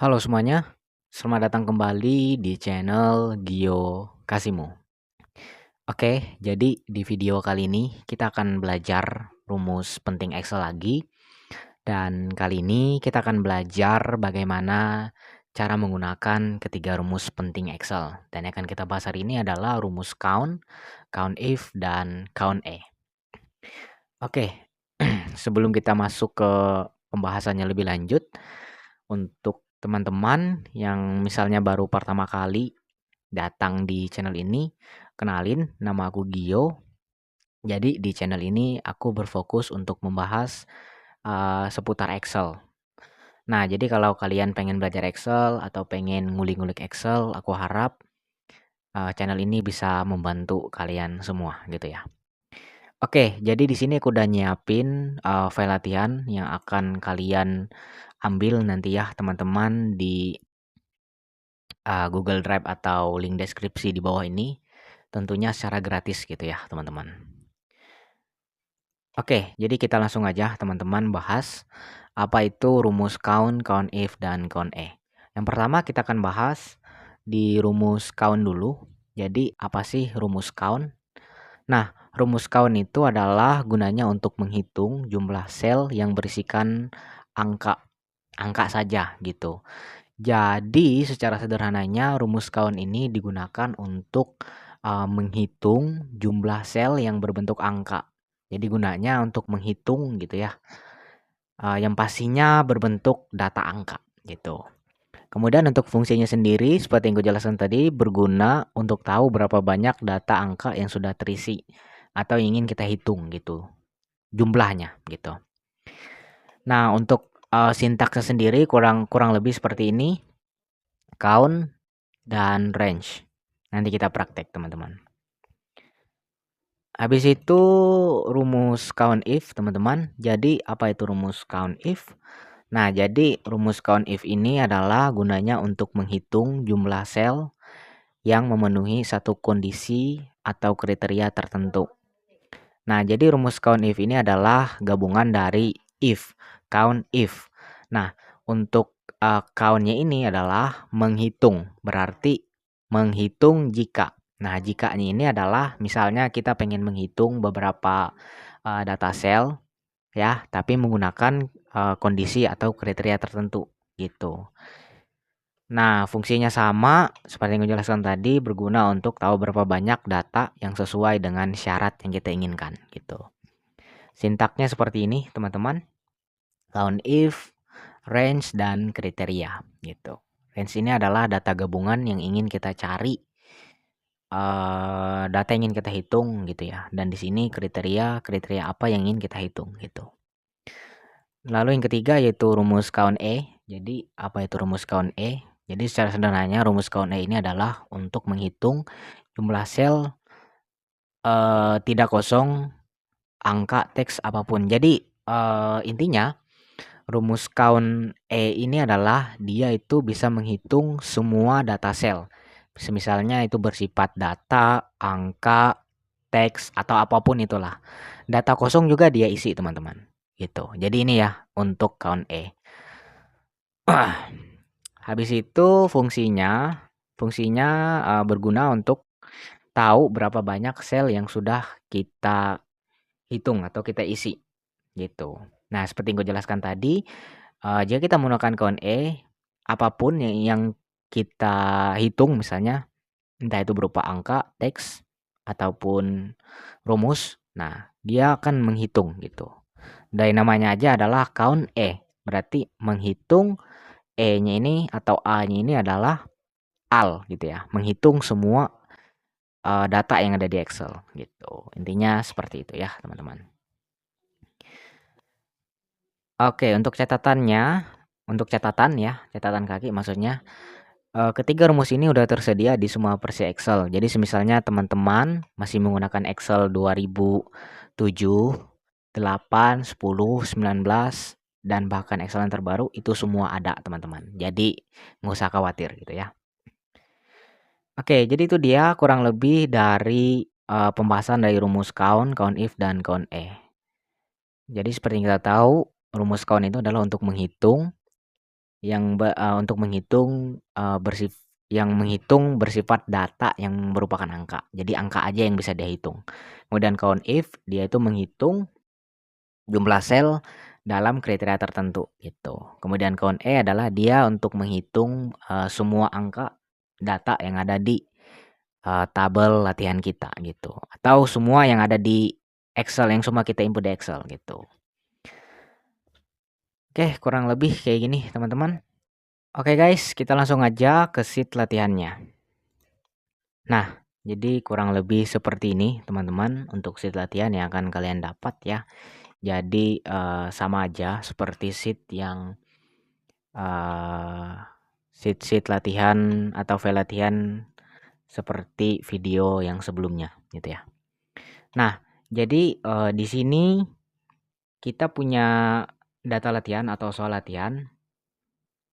Halo semuanya, selamat datang kembali di channel Gio Kasimo. Oke, jadi di video kali ini kita akan belajar rumus penting Excel lagi. Dan kali ini kita akan belajar bagaimana cara menggunakan ketiga rumus penting Excel. Dan yang akan kita bahas hari ini adalah rumus count, count if, dan count E. Oke, sebelum kita masuk ke pembahasannya lebih lanjut, untuk teman-teman yang misalnya baru pertama kali datang di channel ini, kenalin nama aku Gio. Jadi di channel ini aku berfokus untuk membahas seputar Excel. Nah, jadi kalau kalian pengen belajar Excel atau pengen ngulik-ngulik Excel, aku harap channel ini bisa membantu kalian semua gitu ya. Oke, jadi di sini aku udah nyiapin file latihan yang akan kalian ambil nanti ya teman-teman di Google Drive atau link deskripsi di bawah ini, tentunya secara gratis gitu ya teman-teman. Oke, jadi kita langsung aja teman-teman bahas apa itu rumus count, count if, dan count E. Yang pertama kita akan bahas di rumus count dulu. Jadi apa sih rumus count? Nah, rumus count itu adalah gunanya untuk menghitung jumlah sel yang berisikan angka angka saja gitu. Jadi secara sederhananya rumus count ini digunakan untuk menghitung jumlah sel yang berbentuk angka. Jadi gunanya untuk menghitung gitu ya, yang pastinya berbentuk data angka gitu. Kemudian untuk fungsinya sendiri seperti yang gue jelaskan tadi berguna untuk tahu berapa banyak data angka yang sudah terisi atau ingin kita hitung gitu, jumlahnya gitu. Nah, untuk sintaksnya sendiri kurang lebih seperti ini, count dan range. Nanti kita praktek teman-teman. Habis itu rumus count if teman-teman. Jadi apa itu rumus count if? Nah, jadi rumus count if ini adalah gunanya untuk menghitung jumlah sel yang memenuhi satu kondisi atau kriteria tertentu. Nah, jadi rumus count if ini adalah gabungan dari if, count if. Nah, untuk count-nya ini adalah menghitung, berarti menghitung jika. Nah, jikanya ini adalah misalnya kita pengen menghitung beberapa data sel ya, tapi menggunakan kondisi atau kriteria tertentu gitu. Nah, fungsinya sama seperti yang gue jelaskan tadi, berguna untuk tahu berapa banyak data yang sesuai dengan syarat yang kita inginkan gitu. Sintaknya seperti ini, teman-teman. Count if, range, dan kriteria gitu. Range ini adalah data gabungan yang ingin kita cari, data yang ingin kita hitung gitu ya. Dan di sini kriteria apa yang ingin kita hitung gitu. Lalu yang ketiga yaitu rumus count E. Jadi apa itu rumus count E? Jadi secara sederhananya rumus count E ini adalah untuk menghitung jumlah sel tidak kosong, angka, teks apapun. Jadi intinya rumus count E ini adalah dia itu bisa menghitung semua data sel. Misalnya itu bersifat data, angka, teks atau apapun itulah. Data kosong juga dia isi teman-teman. Gitu. Jadi ini ya untuk count E. Habis itu fungsinya berguna untuk tahu berapa banyak sel yang sudah kita hitung atau kita isi gitu. Nah, seperti yang gue jelaskan tadi, jika kita menggunakan count E, apapun yang kita hitung misalnya entah itu berupa angka, teks ataupun rumus, nah dia akan menghitung gitu. Dari namanya aja adalah count E, berarti menghitung E-nya ini atau A-nya ini adalah AL gitu ya, menghitung semua data yang ada di Excel gitu. Intinya seperti itu ya, teman-teman. Oke, untuk catatannya, untuk catatan ya, catatan kaki maksudnya, ketiga rumus ini udah tersedia di semua versi Excel. Jadi semisalnya teman-teman masih menggunakan Excel 2007, 8, 10, 19, dan bahkan Excel yang terbaru itu semua ada teman-teman. Jadi nggak usah khawatir gitu ya. Oke, jadi itu dia kurang lebih dari pembahasan dari rumus count, count if, dan count E. Jadi seperti yang kita tahu, rumus count itu adalah untuk menghitung untuk menghitung yang menghitung bersifat data yang merupakan angka. Jadi angka aja yang bisa dia hitung. Kemudian COUNTIF dia itu menghitung jumlah sel dalam kriteria tertentu gitu. Kemudian COUNTE adalah dia untuk menghitung semua angka data yang ada di tabel latihan kita gitu. Atau semua yang ada di Excel yang semua kita input di Excel gitu. Oke, kurang lebih kayak gini teman-teman. Oke guys, kita langsung aja ke sheet latihannya. Nah, jadi kurang lebih seperti ini teman-teman untuk sheet latihan yang akan kalian dapat ya. Jadi sama aja seperti sheet yang sheet latihan atau file latihan seperti video yang sebelumnya gitu ya. Nah, jadi di sini kita punya data latihan atau soal latihan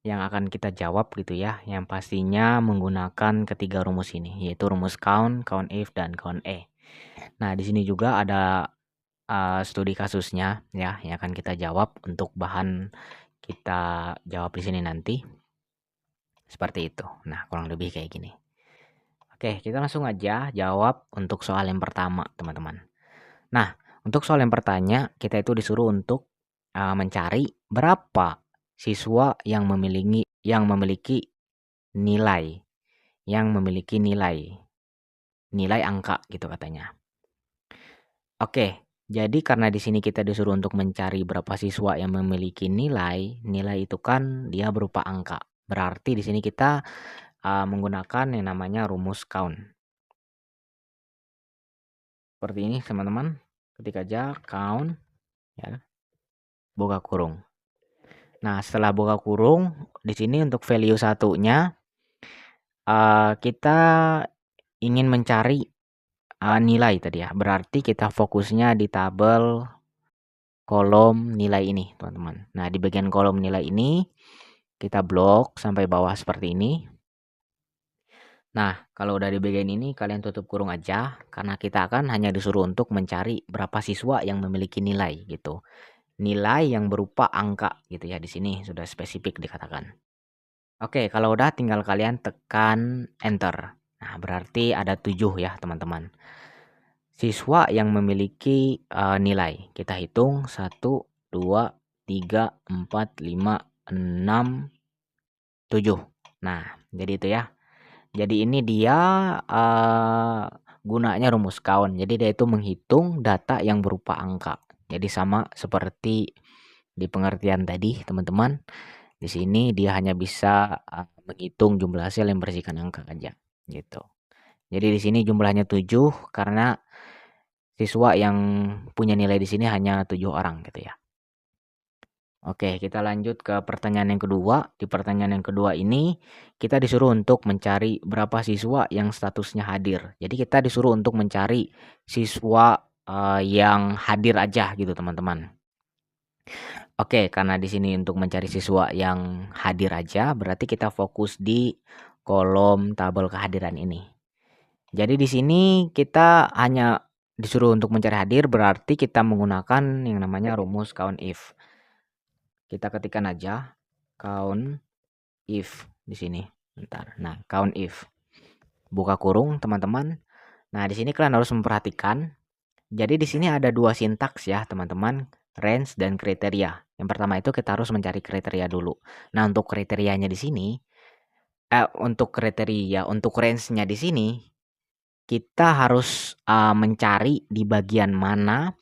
yang akan kita jawab gitu ya, yang pastinya menggunakan ketiga rumus ini, yaitu rumus count, COUNTIF, dan COUNTE. Nah, di sini juga ada studi kasusnya ya, yang akan kita jawab untuk bahan kita jawab di sini nanti. Seperti itu. Nah, kurang lebih kayak gini. Oke, kita langsung aja jawab untuk soal yang pertama, teman-teman. Nah, untuk soal yang pertama, kita itu disuruh untuk mencari berapa siswa yang memiliki nilai angka gitu katanya. Oke, jadi karena di sini kita disuruh untuk mencari berapa siswa yang memiliki nilai itu kan dia berupa angka. Berarti di sini kita menggunakan yang namanya rumus count. Seperti ini teman-teman. Ketik aja count ya. Buka kurung. Nah, setelah buka kurung, di sini untuk value satunya kita ingin mencari nilai tadi ya. Berarti kita fokusnya di tabel kolom nilai ini, teman-teman. Nah, di bagian kolom nilai ini kita blok sampai bawah seperti ini. Nah, kalau udah di bagian ini kalian tutup kurung aja karena kita akan hanya disuruh untuk mencari berapa siswa yang memiliki nilai gitu. Nilai yang berupa angka gitu ya, di sini sudah spesifik dikatakan. Oke, kalau udah tinggal kalian tekan enter. Nah, berarti ada 7 ya, teman-teman. Siswa yang memiliki nilai. Kita hitung 1 2 3 4 5 6 7. Nah, jadi itu ya. Jadi ini dia gunanya rumus count. Jadi dia itu menghitung data yang berupa angka. Jadi sama seperti di pengertian tadi, teman-teman. Di sini dia hanya bisa menghitung jumlah sel yang berisikan angka aja, gitu. Jadi di sini jumlahnya 7 karena siswa yang punya nilai di sini hanya 7 orang gitu ya. Oke, kita lanjut ke pertanyaan yang kedua. Di pertanyaan yang kedua ini kita disuruh untuk mencari berapa siswa yang statusnya hadir. Jadi kita disuruh untuk mencari siswa yang hadir aja gitu, teman-teman. Oke, karena di sini untuk mencari siswa yang hadir aja, berarti kita fokus di kolom tabel kehadiran ini. Jadi di sini kita hanya disuruh untuk mencari hadir, berarti kita menggunakan yang namanya rumus COUNTIF. Kita ketikkan aja COUNTIF di sini. Bentar. Nah, COUNTIF. Buka kurung, teman-teman. Nah, di sini kalian harus memperhatikan. Jadi di sini ada dua sintaks ya, teman-teman. Range dan kriteria. Yang pertama itu kita harus mencari kriteria dulu. Nah, untuk kriterianya di sini untuk range-nya di sini kita harus mencari di bagian mana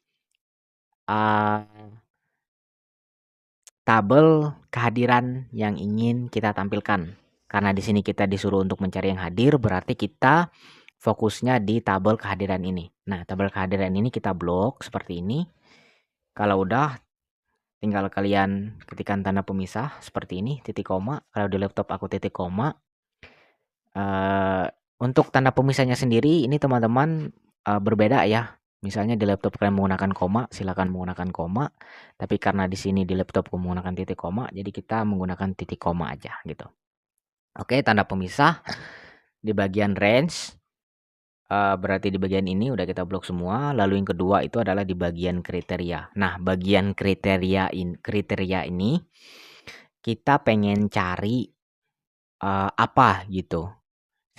tabel kehadiran yang ingin kita tampilkan. Karena di sini kita disuruh untuk mencari yang hadir, berarti kita fokusnya di tabel kehadiran ini. Nah, tabel kehadiran ini kita blok seperti ini. Kalau udah, tinggal kalian ketikkan tanda pemisah seperti ini, titik koma. Kalau di laptop aku titik koma. Untuk tanda pemisahnya sendiri, ini teman-teman berbeda ya. Misalnya di laptop kalian menggunakan koma, silakan menggunakan koma. Tapi karena di sini di laptop menggunakan titik koma, jadi kita menggunakan titik koma aja gitu. Oke, tanda pemisah di bagian range. Berarti di bagian ini udah kita blok semua. Lalu yang kedua itu adalah di bagian kriteria. Nah, bagian kriteria ini kita pengen cari apa gitu.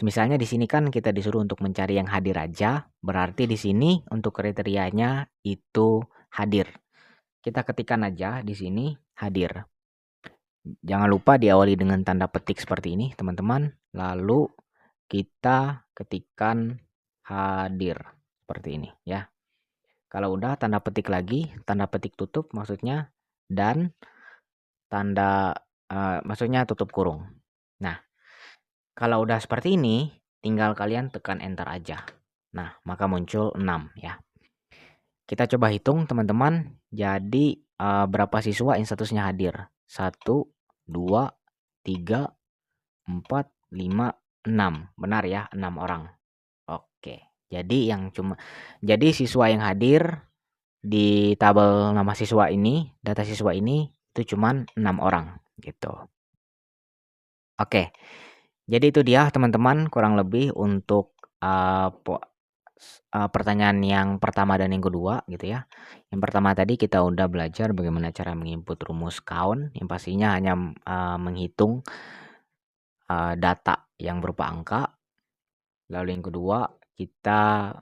Misalnya di sini kan kita disuruh untuk mencari yang hadir aja, berarti di sini untuk kriterianya itu hadir. Kita ketikkan aja di sini hadir. Jangan lupa diawali dengan tanda petik seperti ini, teman-teman. Lalu kita ketikkan hadir seperti ini ya. Kalau udah tanda petik lagi, tanda petik tutup maksudnya, dan tanda maksudnya tutup kurung. Nah, kalau udah seperti ini, tinggal kalian tekan enter aja. Nah, maka muncul 6 ya. Kita coba hitung teman-teman. Jadi berapa siswa yang statusnya hadir? 1, 2, 3, 4, 5, 6. Benar ya, 6 orang. Oke. Jadi siswa yang hadir di tabel nama siswa ini, data siswa ini itu cuman 6 orang gitu. Oke. Jadi itu dia teman-teman kurang lebih untuk pertanyaan yang pertama dan yang kedua gitu ya. Yang pertama tadi kita udah belajar bagaimana cara menginput rumus count yang pastinya hanya menghitung data yang berupa angka. Lalu yang kedua kita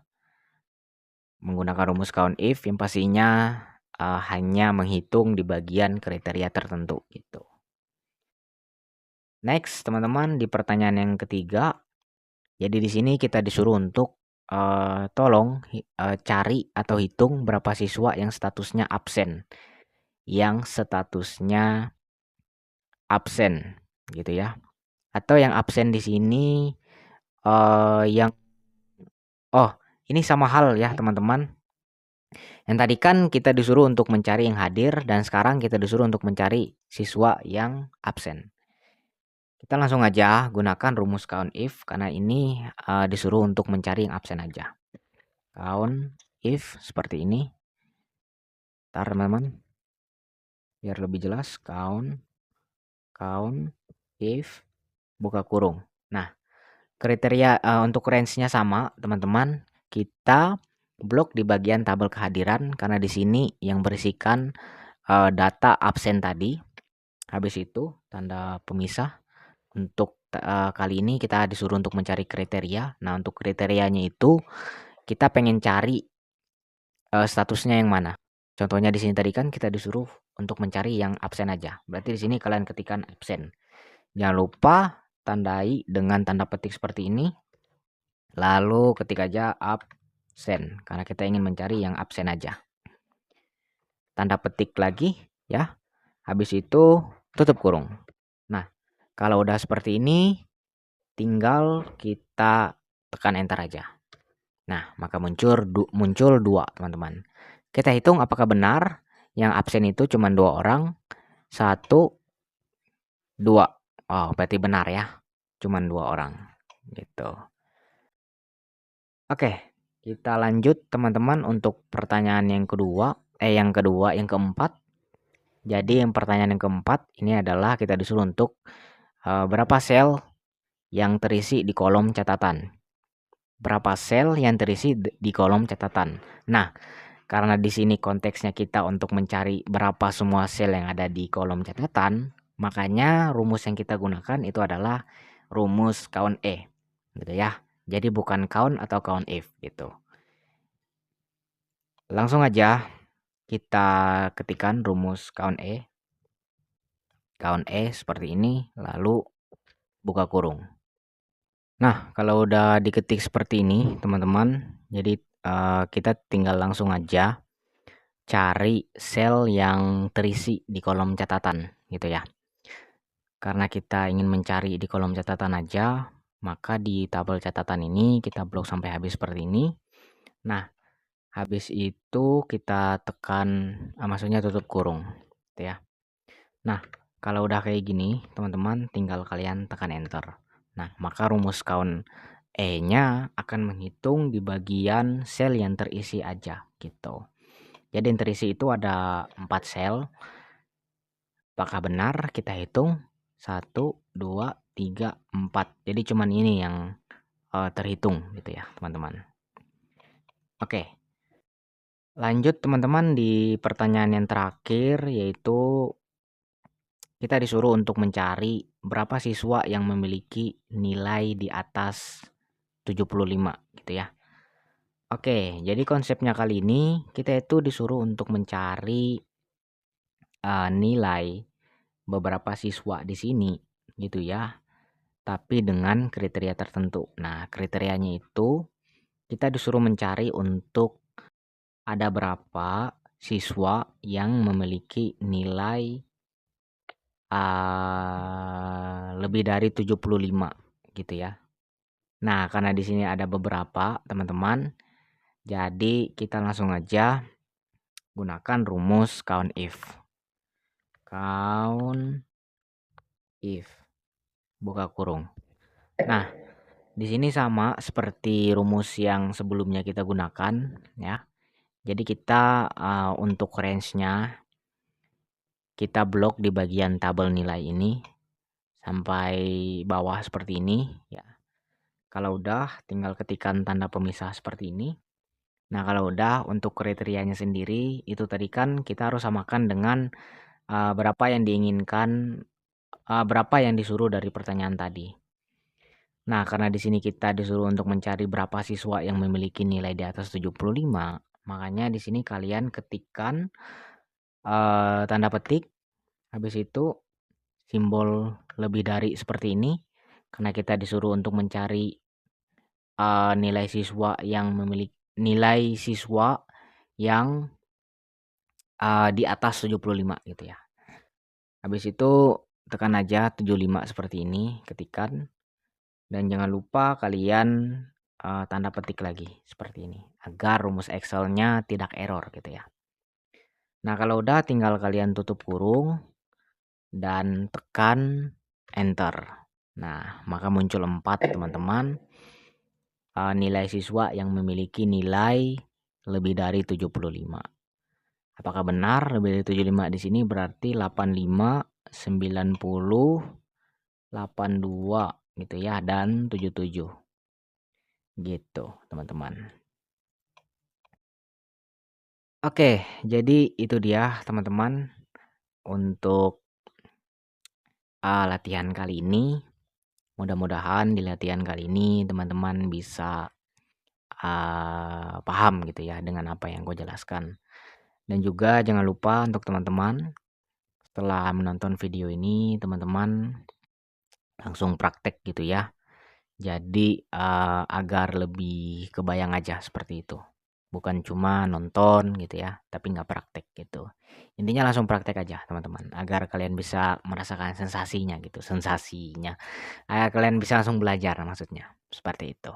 menggunakan rumus count if yang pastinya hanya menghitung di bagian kriteria tertentu gitu. Next teman-teman di pertanyaan yang ketiga. Jadi di sini kita disuruh untuk tolong cari atau hitung berapa siswa yang statusnya absen. Yang statusnya absen gitu ya. Atau yang absen di sini yang ini sama hal ya teman-teman. Yang tadi kan kita disuruh untuk mencari yang hadir dan sekarang kita disuruh untuk mencari siswa yang absen. Kita langsung aja gunakan rumus count if karena ini disuruh untuk mencari yang absen aja. Count if seperti ini. Ntar teman-teman biar lebih jelas, count if buka kurung. Nah, kriteria untuk range-nya sama teman-teman. Kita blok di bagian tabel kehadiran karena di sini yang berisikan data absen tadi. Habis itu tanda pemisah. Untuk kali ini kita disuruh untuk mencari kriteria. Nah, untuk kriterianya itu kita pengen cari statusnya yang mana. Contohnya di sini tadi kan kita disuruh untuk mencari yang absen aja. Berarti di sini kalian ketikkan absen. Jangan lupa tandai dengan tanda petik seperti ini. Lalu ketik aja absen karena kita ingin mencari yang absen aja. Tanda petik lagi ya. Habis itu tutup kurung. Nah, kalau udah seperti ini tinggal kita tekan enter aja. Nah, maka muncul 2 teman-teman. Kita hitung apakah benar yang absen itu cuma 2 orang. 1, 2. Oh, berarti benar ya. Cuma 2 orang. Gitu. Oke, kita lanjut teman-teman untuk pertanyaan yang yang keempat. Jadi yang pertanyaan yang keempat ini adalah kita disuruh untuk berapa sel yang terisi di kolom catatan. Berapa sel yang terisi di kolom catatan. Nah, karena di sini konteksnya kita untuk mencari berapa semua sel yang ada di kolom catatan, makanya rumus yang kita gunakan itu adalah rumus count E, gitu ya. Jadi bukan count atau count if gitu. Langsung aja kita ketikkan rumus count E. Count E seperti ini, lalu buka kurung. Nah, kalau udah diketik seperti ini, teman-teman, jadi kita tinggal langsung aja cari sel yang terisi di kolom catatan gitu ya. Karena kita ingin mencari di kolom catatan aja, maka di tabel catatan ini kita blok sampai habis seperti ini. Nah, habis itu kita tekan maksudnya tutup kurung gitu ya. Nah, kalau udah kayak gini, teman-teman tinggal kalian tekan enter. Nah, maka rumus count E-nya akan menghitung di bagian sel yang terisi aja gitu. Jadi yang terisi itu ada 4 sel. Apakah benar? Kita hitung 1, 2, 3, 4. Jadi cuman ini yang terhitung gitu ya, teman-teman. Oke. Lanjut teman-teman di pertanyaan yang terakhir yaitu kita disuruh untuk mencari berapa siswa yang memiliki nilai di atas 75 gitu ya. Oke, jadi konsepnya kali ini kita itu disuruh untuk mencari nilai beberapa siswa di sini gitu ya, tapi dengan kriteria tertentu. Nah, kriterianya itu kita disuruh mencari untuk ada berapa siswa yang memiliki nilai lebih dari 75 gitu ya. Nah, karena di sini ada beberapa teman-teman, jadi kita langsung aja gunakan rumus count if. Count if buka kurung. Nah, di sini sama seperti rumus yang sebelumnya kita gunakan ya. Jadi kita untuk range-nya kita blok di bagian tabel nilai ini sampai bawah seperti ini ya. Kalau udah tinggal ketikkan tanda pemisah seperti ini. Nah, kalau udah untuk kriterianya sendiri itu tadi kan kita harus samakan dengan berapa yang diinginkan, berapa yang disuruh dari pertanyaan tadi. Nah, karena di sini kita disuruh untuk mencari berapa siswa yang memiliki nilai di atas 75, makanya di sini kalian ketikkan tanda petik, habis itu simbol lebih dari seperti ini, karena kita disuruh untuk mencari nilai siswa yang memiliki nilai siswa yang di atas 75 gitu ya. Habis itu tekan aja 75 seperti ini, ketikkan. Dan jangan lupa kalian tanda petik lagi seperti ini agar rumus Excel-nya tidak error gitu ya. Nah, kalau udah tinggal kalian tutup kurung dan tekan enter. Nah, maka muncul 4 teman-teman nilai siswa yang memiliki nilai lebih dari 75. Apakah benar lebih dari 75 di sini berarti 85, 90, 82 gitu ya dan 77. Gitu, teman-teman. Oke, jadi itu dia teman-teman untuk latihan kali ini. Mudah-mudahan di latihan kali ini teman-teman bisa paham gitu ya dengan apa yang gue jelaskan. Dan juga jangan lupa untuk teman-teman setelah menonton video ini teman-teman langsung praktek gitu ya. Jadi agar lebih kebayang aja seperti itu. Bukan cuma nonton gitu ya, tapi nggak praktek gitu. Intinya langsung praktek aja teman-teman, agar kalian bisa merasakan sensasinya gitu, sensasinya. Agar kalian bisa langsung belajar maksudnya, seperti itu.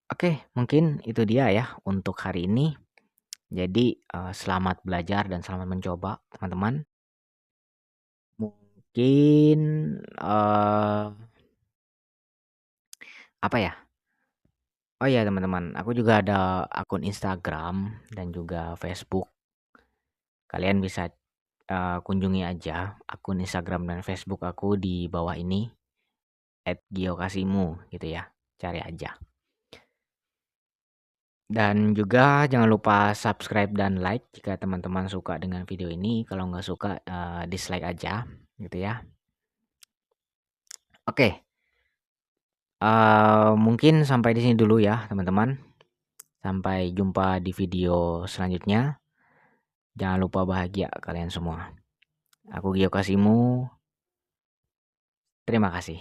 Oke, mungkin itu dia ya untuk hari ini. Jadi selamat belajar dan selamat mencoba teman-teman. Mungkin apa ya? Oh iya teman-teman, aku juga ada akun Instagram dan juga Facebook. Kalian bisa kunjungi aja akun Instagram dan Facebook aku di bawah ini @giokasimu gitu ya. Cari aja. Dan juga jangan lupa subscribe dan like jika teman-teman suka dengan video ini. Kalau nggak suka dislike aja gitu ya. Oke. Mungkin sampai di sini dulu ya teman-teman. Sampai jumpa di video selanjutnya. Jangan lupa bahagia kalian semua. Aku Gio Kasimu. Terima kasih.